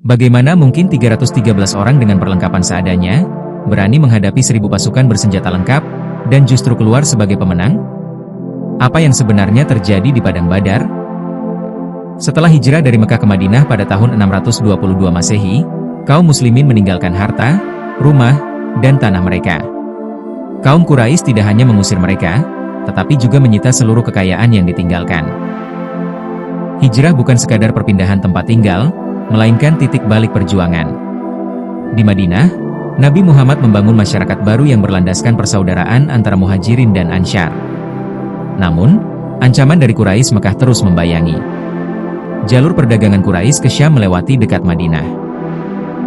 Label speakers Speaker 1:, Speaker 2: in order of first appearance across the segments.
Speaker 1: Bagaimana mungkin 313 orang dengan perlengkapan seadanya, berani menghadapi 1000 pasukan bersenjata lengkap, dan justru keluar sebagai pemenang? Apa yang sebenarnya terjadi di Padang Badar? Setelah hijrah dari Mekah ke Madinah pada tahun 622 Masehi, kaum muslimin meninggalkan harta, rumah, dan tanah mereka. Kaum Quraisy tidak hanya mengusir mereka, tetapi juga menyita seluruh kekayaan yang ditinggalkan. Hijrah bukan sekadar perpindahan tempat tinggal, melainkan titik balik perjuangan. Di Madinah, Nabi Muhammad membangun masyarakat baru yang berlandaskan persaudaraan antara Muhajirin dan Ansyar. Namun, ancaman dari Quraisy Mekah terus membayangi. Jalur perdagangan Quraisy ke Syam melewati dekat Madinah.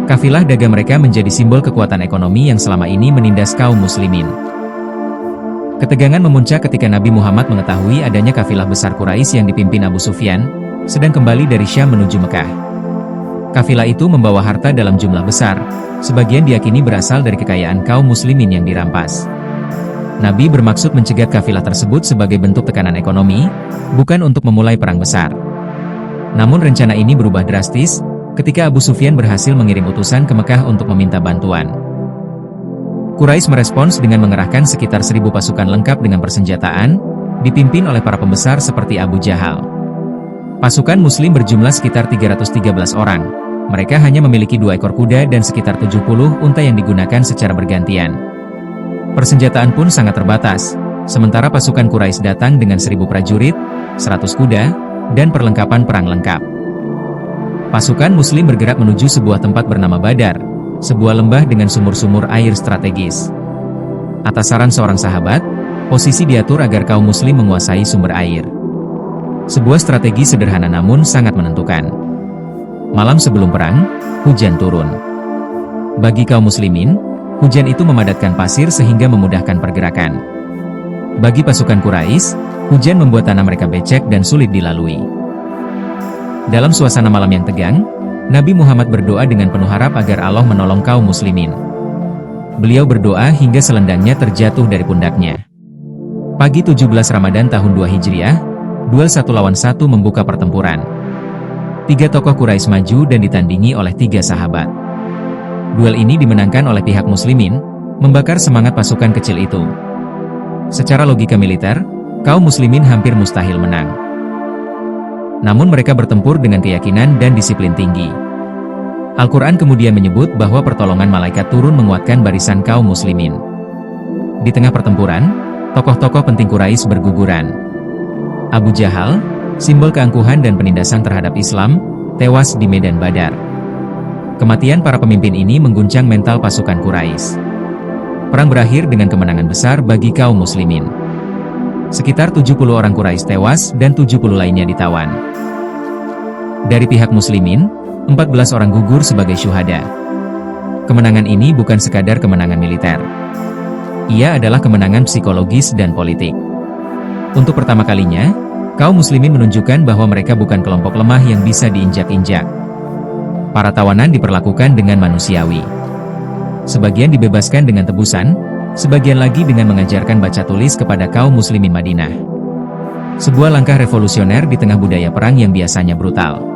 Speaker 1: Kafilah dagang mereka menjadi simbol kekuatan ekonomi yang selama ini menindas kaum muslimin. Ketegangan memuncak ketika Nabi Muhammad mengetahui adanya kafilah besar Quraisy yang dipimpin Abu Sufyan, sedang kembali dari Syam menuju Mekah. Kafilah itu membawa harta dalam jumlah besar, sebagian diyakini berasal dari kekayaan kaum muslimin yang dirampas. Nabi bermaksud mencegat kafilah tersebut sebagai bentuk tekanan ekonomi, bukan untuk memulai perang besar. Namun rencana ini berubah drastis, ketika Abu Sufyan berhasil mengirim utusan ke Mekah untuk meminta bantuan. Quraisy merespons dengan mengerahkan sekitar 1000 pasukan lengkap dengan persenjataan, dipimpin oleh para pembesar seperti Abu Jahal. Pasukan muslim berjumlah sekitar 313 orang. Mereka hanya memiliki 2 ekor kuda dan sekitar 70 unta yang digunakan secara bergantian. Persenjataan pun sangat terbatas, sementara pasukan Quraisy datang dengan 1000 prajurit, 100 kuda, dan perlengkapan perang lengkap. Pasukan muslim bergerak menuju sebuah tempat bernama Badar, sebuah lembah dengan sumur-sumur air strategis. Atas saran seorang sahabat, posisi diatur agar kaum muslim menguasai sumber air. Sebuah strategi sederhana namun sangat menentukan. Malam sebelum perang, hujan turun. Bagi kaum muslimin, hujan itu memadatkan pasir sehingga memudahkan pergerakan. Bagi pasukan Quraisy, hujan membuat tanah mereka becek dan sulit dilalui. Dalam suasana malam yang tegang, Nabi Muhammad berdoa dengan penuh harap agar Allah menolong kaum muslimin. Beliau berdoa hingga selendangnya terjatuh dari pundaknya. Pagi 17 Ramadan tahun 2 Hijriah, duel 1 lawan 1 membuka pertempuran. 3 tokoh Quraisy maju dan ditandingi oleh 3 sahabat. Duel ini dimenangkan oleh pihak muslimin, membakar semangat pasukan kecil itu. Secara logika militer, kaum muslimin hampir mustahil menang. Namun mereka bertempur dengan keyakinan dan disiplin tinggi. Al-Quran kemudian menyebut bahwa pertolongan malaikat turun menguatkan barisan kaum muslimin. Di tengah pertempuran, tokoh-tokoh penting Quraisy berguguran. Abu Jahal, simbol keangkuhan dan penindasan terhadap Islam, tewas di medan Badar. Kematian para pemimpin ini mengguncang mental pasukan Quraisy. Perang berakhir dengan kemenangan besar bagi kaum muslimin. Sekitar 70 orang Quraisy tewas dan 70 lainnya ditawan. Dari pihak muslimin, 14 orang gugur sebagai syuhada. Kemenangan ini bukan sekadar kemenangan militer. Ia adalah kemenangan psikologis dan politik. Untuk pertama kalinya, kaum muslimin menunjukkan bahwa mereka bukan kelompok lemah yang bisa diinjak-injak. Para tawanan diperlakukan dengan manusiawi. Sebagian dibebaskan dengan tebusan, sebagian lagi dengan mengajarkan baca tulis kepada kaum muslimin Madinah. Sebuah langkah revolusioner di tengah budaya perang yang biasanya brutal.